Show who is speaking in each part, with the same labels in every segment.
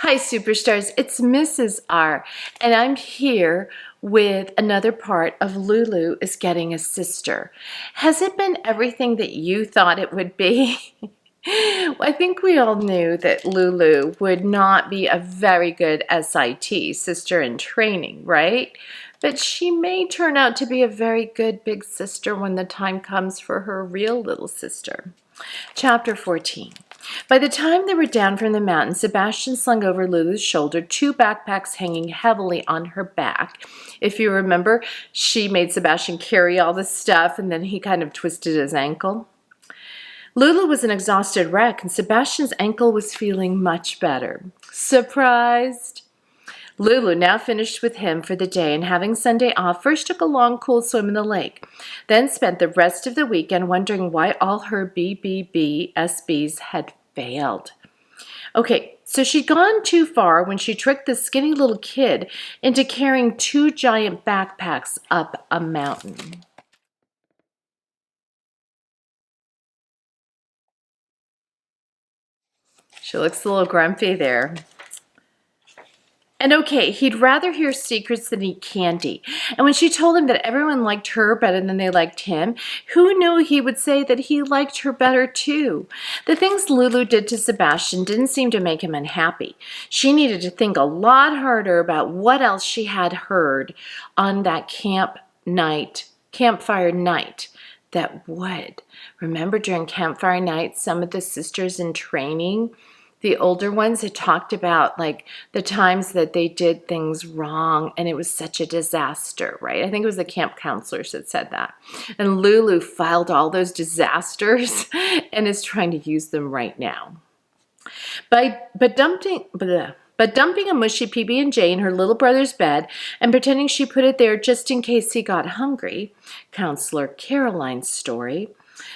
Speaker 1: Hi, superstars. It's Mrs. R, and I'm here with another part of Lulu is Getting a Sister. Has it been everything that you thought it would be? Well, I think we all knew that Lulu would not be a very good SIT, sister in training, right? But she may turn out to be a very good big sister when the time comes for her real little sister. Chapter 14. By the time they were down from the mountain, Sebastian slung over Lulu's shoulder 2 backpacks hanging heavily on her back. If you remember, she made Sebastian carry all the stuff and then he kind of twisted his ankle. Lulu was an exhausted wreck and Sebastian's ankle was feeling much better. Surprised? Lulu, now finished with him for the day and having Sunday off, first took a long, cool swim in the lake, then spent the rest of the weekend wondering why all her BBB-SBs had failed. Okay, so she'd gone too far when she tricked the skinny little kid into carrying 2 giant backpacks up a mountain. She looks a little grumpy there. And okay, he'd rather hear secrets than eat candy. And when she told him that everyone liked her better than they liked him, who knew he would say that he liked her better too? The things Lulu did to Sebastian didn't seem to make him unhappy. She needed to think a lot harder about what else she had heard on that campfire night that would. Remember during campfire night, some of the sisters in training, the older ones had talked about like the times that they did things wrong and it was such a disaster, right? I think it was the camp counselors that said that. And Lulu filed all those disasters and is trying to use them right now. But dumping a mushy PB&J in her little brother's bed and pretending she put it there just in case he got hungry, Counselor Caroline's story,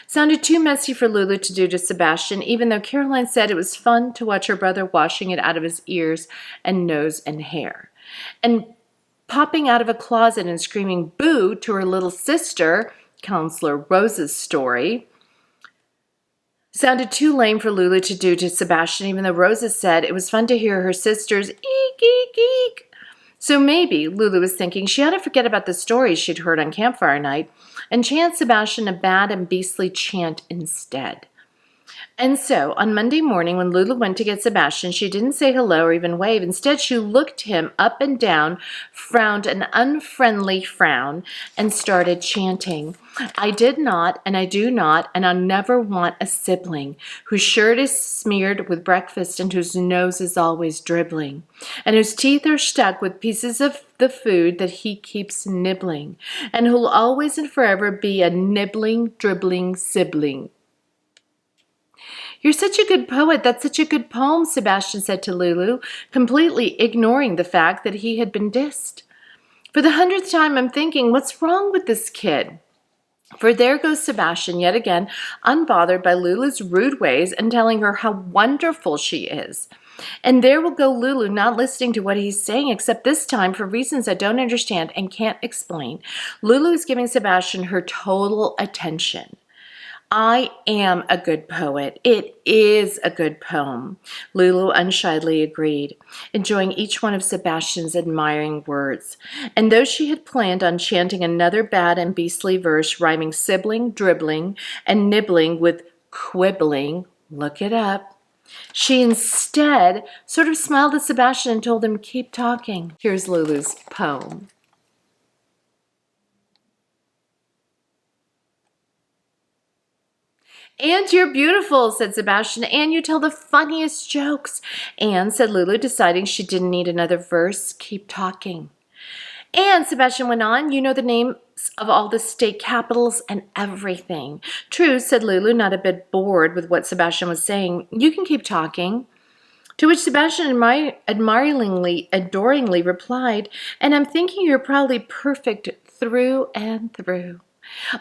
Speaker 1: sounded too messy for Lulu to do to Sebastian, even though Caroline said it was fun to watch her brother washing it out of his ears and nose and hair. And popping out of a closet and screaming boo to her little sister, Counselor Rose's story, sounded too lame for Lulu to do to Sebastian, even though Rosa said it was fun to hear her sister's eek, eek, eek. So maybe, Lulu was thinking, she ought to forget about the stories she'd heard on campfire night and chant Sebastian a bad and beastly chant instead. And so, on Monday morning, when Lulu went to get Sebastian, she didn't say hello or even wave. Instead, she looked him up and down, frowned an unfriendly frown, and started chanting, I did not, and I do not, and I'll never want a sibling whose shirt is smeared with breakfast and whose nose is always dribbling, and whose teeth are stuck with pieces of the food that he keeps nibbling, and who'll always and forever be a nibbling, dribbling sibling. You're such a good poet. That's such a good poem, Sebastian said to Lulu, completely ignoring the fact that he had been dissed. For the 100th time, I'm thinking, what's wrong with this kid? For there goes Sebastian yet again, unbothered by Lulu's rude ways and telling her how wonderful she is. And there will go Lulu not listening to what he's saying, except this time, for reasons I don't understand and can't explain, Lulu is giving Sebastian her total attention. I am a good poet. It is a good poem, Lulu unshyly agreed, enjoying each one of Sebastian's admiring words. And though she had planned on chanting another bad and beastly verse rhyming sibling, dribbling, and nibbling with quibbling, look it up, she instead sort of smiled at Sebastian and told him, keep talking. Here's Lulu's poem. And you're beautiful, said Sebastian, and you tell the funniest jokes. And, said Lulu, deciding she didn't need another verse, keep talking. And, Sebastian went on, you know the names of all the state capitals and everything. True, said Lulu, not a bit bored with what Sebastian was saying. You can keep talking. To which Sebastian admiringly, adoringly replied, and I'm thinking you're probably perfect through and through.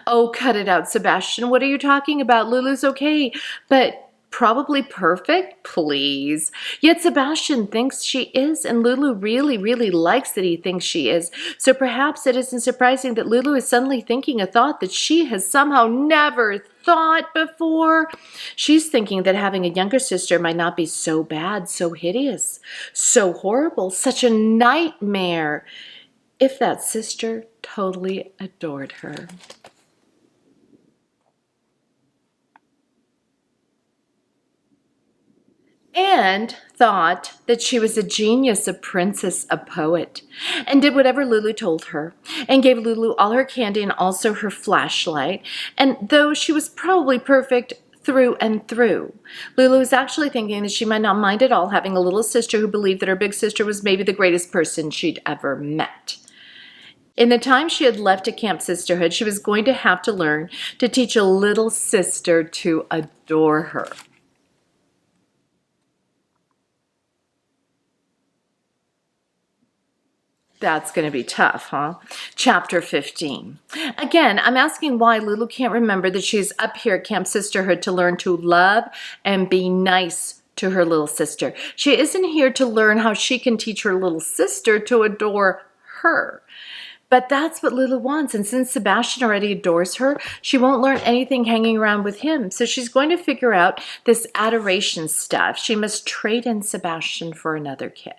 Speaker 1: Oh, cut it out, Sebastian. What are you talking about? Lulu's okay, but probably perfect, please. Yet Sebastian thinks she is, and Lulu really, really likes that he thinks she is. So perhaps it isn't surprising that Lulu is suddenly thinking a thought that she has somehow never thought before. She's thinking that having a younger sister might not be so bad, so hideous, so horrible, such a nightmare, if that sister totally adored her. And thought that she was a genius, a princess, a poet, and did whatever Lulu told her, and gave Lulu all her candy and also her flashlight. And though she was probably perfect through and through, Lulu was actually thinking that she might not mind at all having a little sister who believed that her big sister was maybe the greatest person she'd ever met. In the time she had left at Camp Sisterhood, she was going to have to learn to teach a little sister to adore her. That's going to be tough, huh? Chapter 15. Again, I'm asking why Lulu can't remember that she's up here at Camp Sisterhood to learn to love and be nice to her little sister. She isn't here to learn how she can teach her little sister to adore her. But that's what Lulu wants, and since Sebastian already adores her, she won't learn anything hanging around with him. So she's going to figure out this adoration stuff. She must trade in Sebastian for another kid.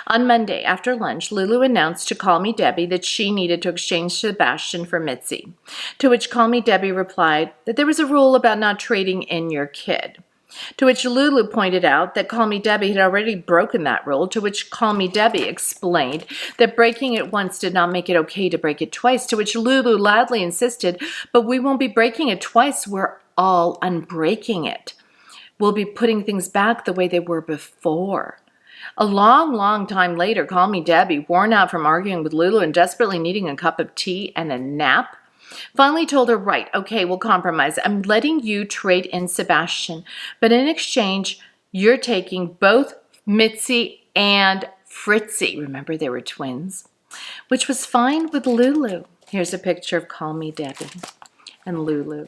Speaker 1: On Monday, after lunch, Lulu announced to Call Me Debbie that she needed to exchange Sebastian for Mitzi, to which Call Me Debbie replied that there was a rule about not trading in your kid. To which Lulu pointed out that Call Me Debbie had already broken that rule, to which Call Me Debbie explained that breaking it once did not make it okay to break it twice, to which Lulu loudly insisted, but we won't be breaking it twice, we're all unbreaking it. We'll be putting things back the way they were before. A long, long time later, Call Me Debbie, worn out from arguing with Lulu and desperately needing a cup of tea and a nap, finally told her, right, okay, we'll compromise. I'm letting you trade in Sebastian, but in exchange, you're taking both Mitzi and Fritzy. Remember, they were twins, which was fine with Lulu. Here's a picture of Call Me Debbie and Lulu.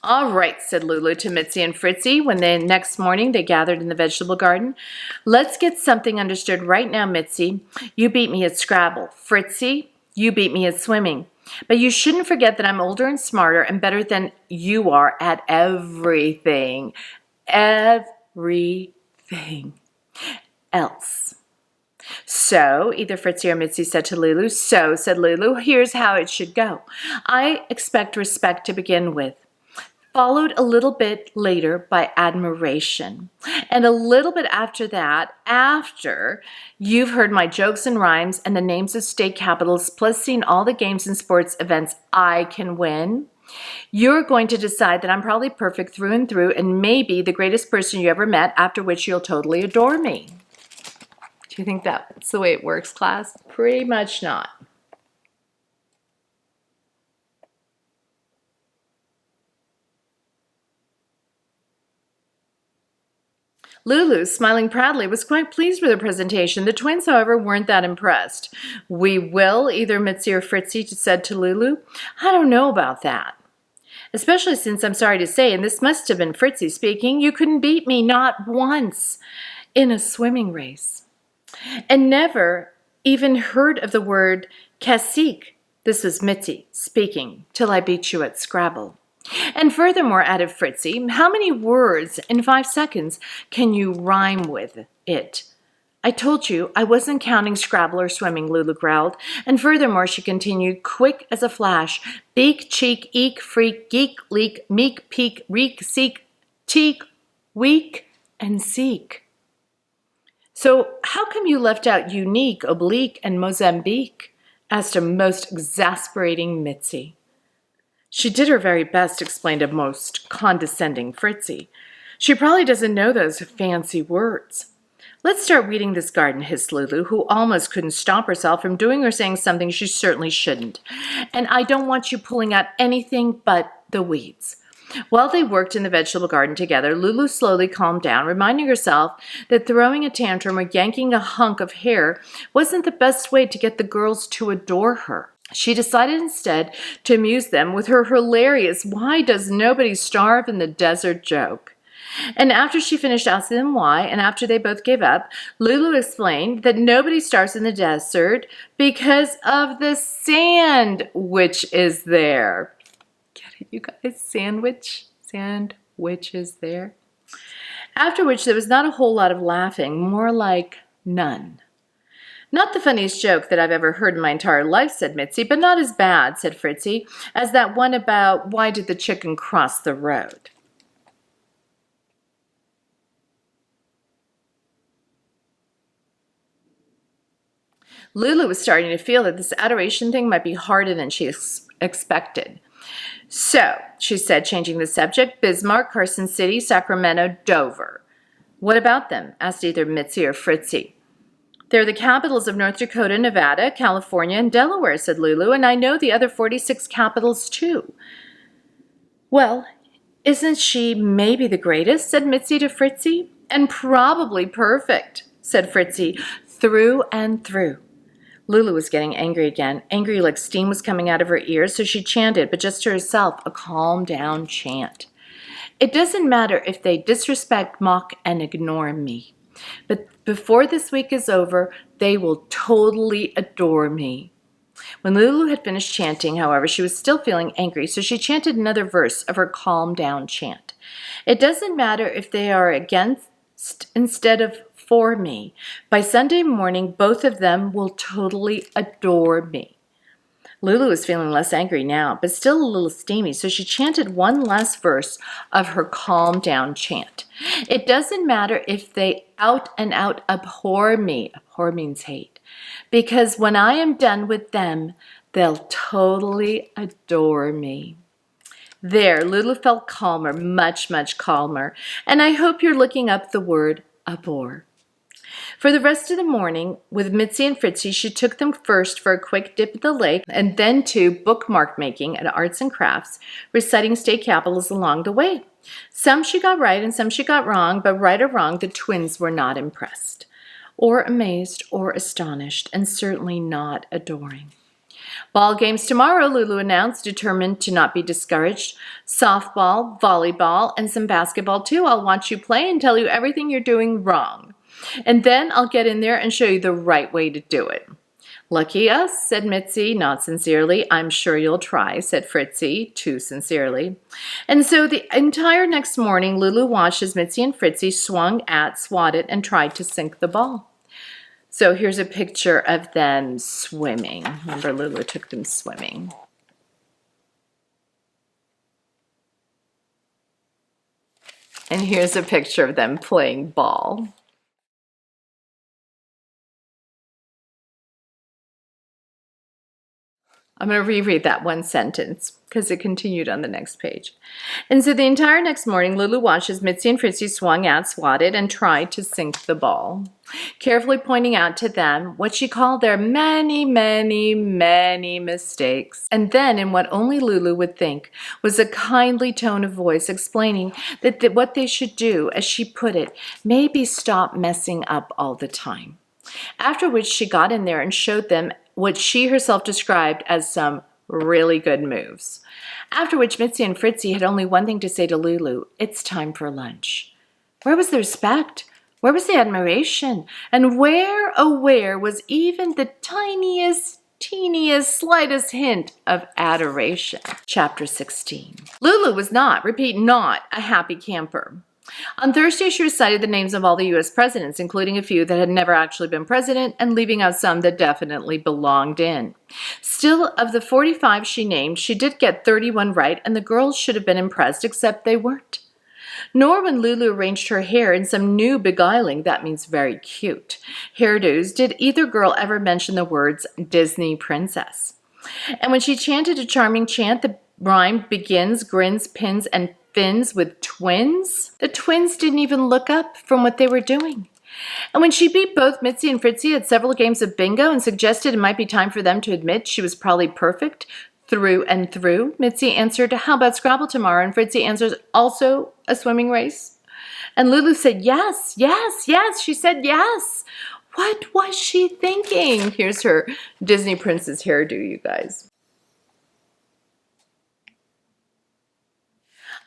Speaker 1: All right, said Lulu to Mitzi and Fritzy when the next morning they gathered in the vegetable garden. Let's get something understood right now, Mitzi. You beat me at Scrabble. Fritzy, you beat me at swimming. But you shouldn't forget that I'm older and smarter and better than you are at everything. Everything else. So, either Fritzy or Mitzi said to Lulu. So, said Lulu, here's how it should go. I expect respect to begin with, followed a little bit later by admiration. And a little bit after that, after you've heard my jokes and rhymes and the names of state capitals, plus seen all the games and sports events I can win, you're going to decide that I'm probably perfect through and through and maybe the greatest person you ever met, after which you'll totally adore me. Do you think that's the way it works, class? Pretty much not. Lulu, smiling proudly, was quite pleased with her presentation. The twins, however, weren't that impressed. We will, either Mitzi or Fritzy said to Lulu. I don't know about that. Especially since I'm sorry to say, and this must have been Fritzy speaking, you couldn't beat me, not once, in a swimming race. And never even heard of the word cacique. This was Mitzi speaking, till I beat you at Scrabble. And furthermore, added Fritzy, how many words in 5 seconds can you rhyme with it? I told you I wasn't counting Scrabble or swimming, Lulu growled. And furthermore, she continued, quick as a flash, beak, cheek, eek, freak, geek, leak, meek, peek, reek, seek, teak, weak, and seek. So how come you left out unique, oblique, and Mozambique? Asked a most exasperating Mitzi. She did her very best, explained a most condescending Fritzy. She probably doesn't know those fancy words. Let's start weeding this garden, hissed Lulu, who almost couldn't stop herself from doing or saying something she certainly shouldn't. And I don't want you pulling out anything but the weeds. While they worked in the vegetable garden together, Lulu slowly calmed down, reminding herself that throwing a tantrum or yanking a hunk of hair wasn't the best way to get the girls to adore her. She decided instead to amuse them with her hilarious "why does nobody starve in the desert" joke. And after she finished asking them why, and after they both gave up, Lulu explained that nobody starves in the desert because of the sand which is there. Get it, you guys? Sandwich is there. After which there was not a whole lot of laughing, more like none. "Not the funniest joke that I've ever heard in my entire life," said Mitzi, "but not as bad," said Fritzy, "as that one about why did the chicken cross the road." Lulu was starting to feel that this adoration thing might be harder than she expected. "So," she said, changing the subject, "Bismarck, Carson City, Sacramento, Dover." "What about them?" asked either Mitzi or Fritzy. "They're the capitals of North Dakota, Nevada, California, and Delaware," said Lulu, "and I know the other 46 capitals too." "Well, isn't she maybe the greatest?" said Mitzi to Fritzy. "And probably perfect," said Fritzy, "through and through." Lulu was getting angry again, angry like steam was coming out of her ears, so she chanted, but just to herself, a calm-down chant. "It doesn't matter if they disrespect, mock, and ignore me. But before this week is over, they will totally adore me." When Lulu had finished chanting, however, she was still feeling angry, so she chanted another verse of her calm-down chant. "It doesn't matter if they are against instead of for me. By Sunday morning, both of them will totally adore me." Lulu was feeling less angry now, but still a little steamy, so she chanted one last verse of her calm-down chant. "It doesn't matter if they out and out abhor me," abhor means hate, "because when I am done with them, they'll totally adore me." There, Lulu felt calmer, much, much calmer, and I hope you're looking up the word abhor. For the rest of the morning, with Mitzi and Fritzy, she took them first for a quick dip at the lake and then to bookmark making at Arts and Crafts, reciting state capitals along the way. Some she got right and some she got wrong, but right or wrong, the twins were not impressed, or amazed, or astonished, and certainly not adoring. "Ball games tomorrow," Lulu announced, determined to not be discouraged. "Softball, volleyball, and some basketball too. I'll watch you play and tell you everything you're doing wrong. And then I'll get in there and show you the right way to do it." "Lucky us," said Mitzi, not sincerely. "I'm sure you'll try," said Fritzy, too sincerely. And so the entire next morning, Lulu watched as Mitzi and Fritzy swung at, swatted, and tried to sink the ball. So here's a picture of them swimming. Remember, Lulu took them swimming. And here's a picture of them playing ball. I'm going to reread that one sentence because it continued on the next page. And so the entire next morning, Lulu watched as Mitzi and Fritzy swung at, swatted, and tried to sink the ball, carefully pointing out to them what she called their many, many, many mistakes. And then, in what only Lulu would think, was a kindly tone of voice explaining that what they should do, as she put it, maybe stop messing up all the time. After which she got in there and showed them what she herself described as some really good moves. After which Mitzi and Fritzy had only one thing to say to Lulu: "It's time for lunch." Where was the respect? Where was the admiration? And where, oh where, was even the tiniest, teeniest, slightest hint of adoration? Chapter 16. Lulu was not, repeat, not a happy camper. On Thursday, she recited the names of all the U.S. presidents, including a few that had never actually been president, and leaving out some that definitely belonged in. Still, of the 45 she named, she did get 31 right, and the girls should have been impressed, except they weren't. Nor when Lulu arranged her hair in some new beguiling, that means very cute, hairdos, did either girl ever mention the words Disney princess. And when she chanted a charming chant, the rhyme begins, grins, pins, and fins with twins, the twins didn't even look up from what they were doing. And when she beat both Mitzi and Fritzy at several games of bingo and suggested it might be time for them to admit she was probably perfect, through and through. Mitzi answered, how about Scrabble tomorrow? And Fritzy answers, also a swimming race? And Lulu said, yes, yes, yes. She said yes. What was she thinking? Here's her Disney princess hairdo, you guys.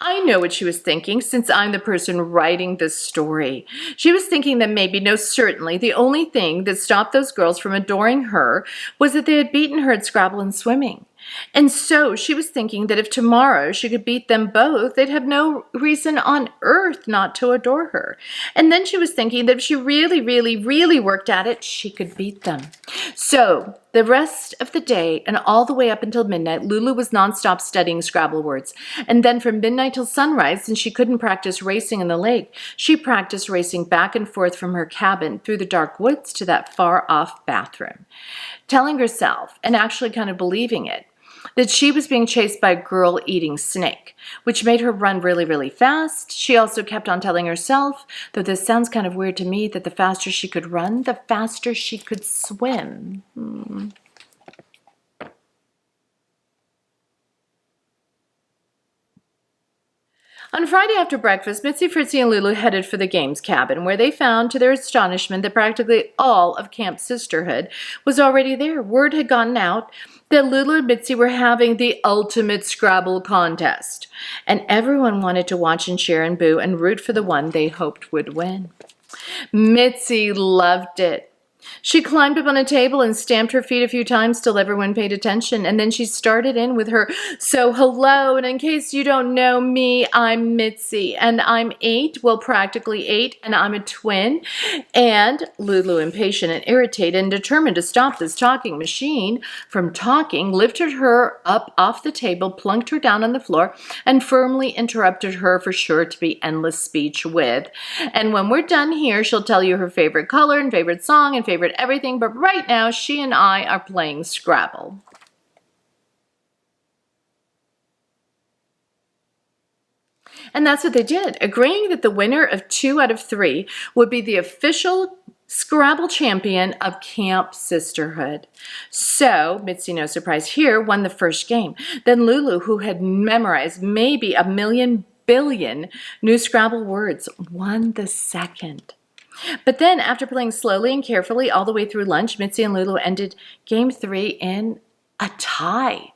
Speaker 1: I know what she was thinking, since I'm the person writing this story. She was thinking that maybe, no, certainly, the only thing that stopped those girls from adoring her was that they had beaten her at Scrabble and swimming. And so she was thinking that if tomorrow she could beat them both, they'd have no reason on earth not to adore her. And then she was thinking that if she really, really, really worked at it, she could beat them. So the rest of the day and all the way up until midnight, Lulu was nonstop studying Scrabble words. And then from midnight till sunrise, since she couldn't practice racing in the lake, she practiced racing back and forth from her cabin through the dark woods to that far-off bathroom, telling herself, and actually kind of believing it, that she was being chased by a girl-eating snake, which made her run really, really fast. She also kept on telling herself, though this sounds kind of weird to me, that the faster she could run, the faster she could swim. On Friday after breakfast, Mitzi, Fritzy, and Lulu headed for the games cabin, where they found, to their astonishment, that practically all of Camp Sisterhood was already there. Word had gotten out that Lulu and Mitzi were having the ultimate Scrabble contest, and everyone wanted to watch and cheer and boo and root for the one they hoped would win. Mitzi loved it. She climbed up on a table and stamped her feet a few times till everyone paid attention, and then she started in with her, so hello, and in case you don't know me, I'm Mitzi, and I'm 8, well, practically 8, and I'm a twin. And Lulu, impatient and irritated and determined to stop this talking machine from talking, lifted her up off the table, plunked her down on the floor, and firmly interrupted her for sure to be endless speech with, and when we're done here, she'll tell you her favorite color and favorite song and favorite everything, but right now she and I are playing Scrabble. And that's what they did, agreeing that the winner of 2 out of 3 would be the official Scrabble champion of Camp Sisterhood. So, Mitzi, no surprise here, won the first game. Then Lulu, who had memorized maybe 1,000,000 billion new Scrabble words, won the second. But then, after playing slowly and carefully all the way through lunch, Mitzi and Lulu ended Game 3 in a tie.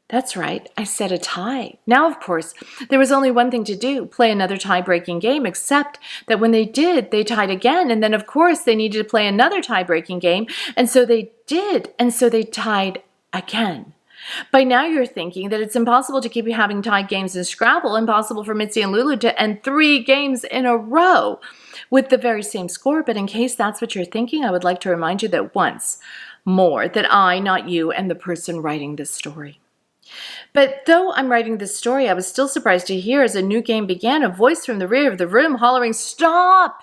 Speaker 1: That's right, I said a tie. Now, of course, there was only one thing to do, play another tie-breaking game, except that when they did, they tied again, and then, of course, they needed to play another tie-breaking game, and so they did, and so they tied again. By now you're thinking that it's impossible to keep having tied games in Scrabble, impossible for Mitzi and Lulu to end 3 games in a row with the very same score, but in case that's what you're thinking, I would like to remind you that once more, that I, not you, am the person writing this story. But though I'm writing this story, I was still surprised to hear, as a new game began, a voice from the rear of the room hollering, "Stop!"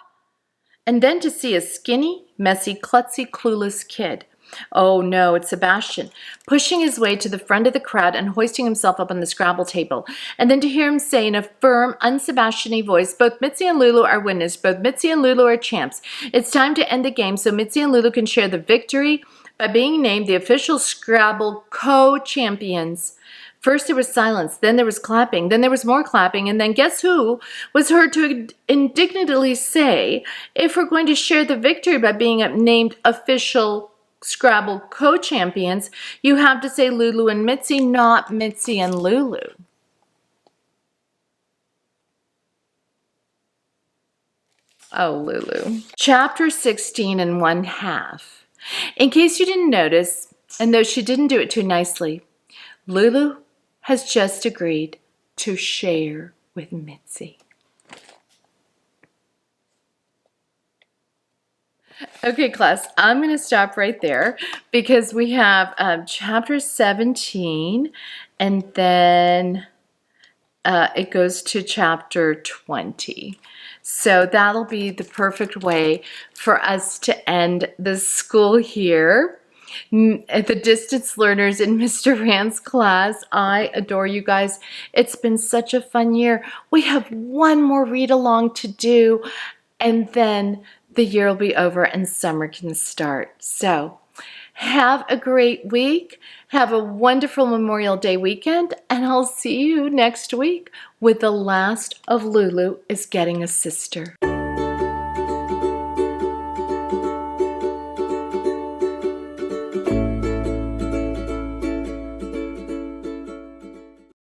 Speaker 1: And then to see a skinny, messy, klutzy, clueless kid. Oh no, it's Sebastian, pushing his way to the front of the crowd and hoisting himself up on the Scrabble table. And then to hear him say in a firm, un-Sebastian-y voice, "Both Mitzi and Lulu are winners. Both Mitzi and Lulu are champs. It's time to end the game so Mitzi and Lulu can share the victory by being named the official Scrabble co-champions." First there was silence, then there was clapping, then there was more clapping, and then guess who was heard to indignantly say, "If we're going to share the victory by being named official Scrabble co-champions, you have to say Lulu and Mitzi, not Mitzi and Lulu." Oh, Lulu. Chapter 16 and 1/2. In case you didn't notice, and though she didn't do it too nicely, Lulu has just agreed to share with Mitzi. Okay, class, I'm going to stop right there because we have chapter 17, and then it goes to chapter 20. So that'll be the perfect way for us to end the school here. The distance learners in Mr. Rand's class, I adore you guys. It's been such a fun year. We have one more read along to do, and then the year will be over and summer can start. So Have a great week. Have a wonderful Memorial Day weekend, and I'll see you next week with the last of Lulu is Getting a Sister.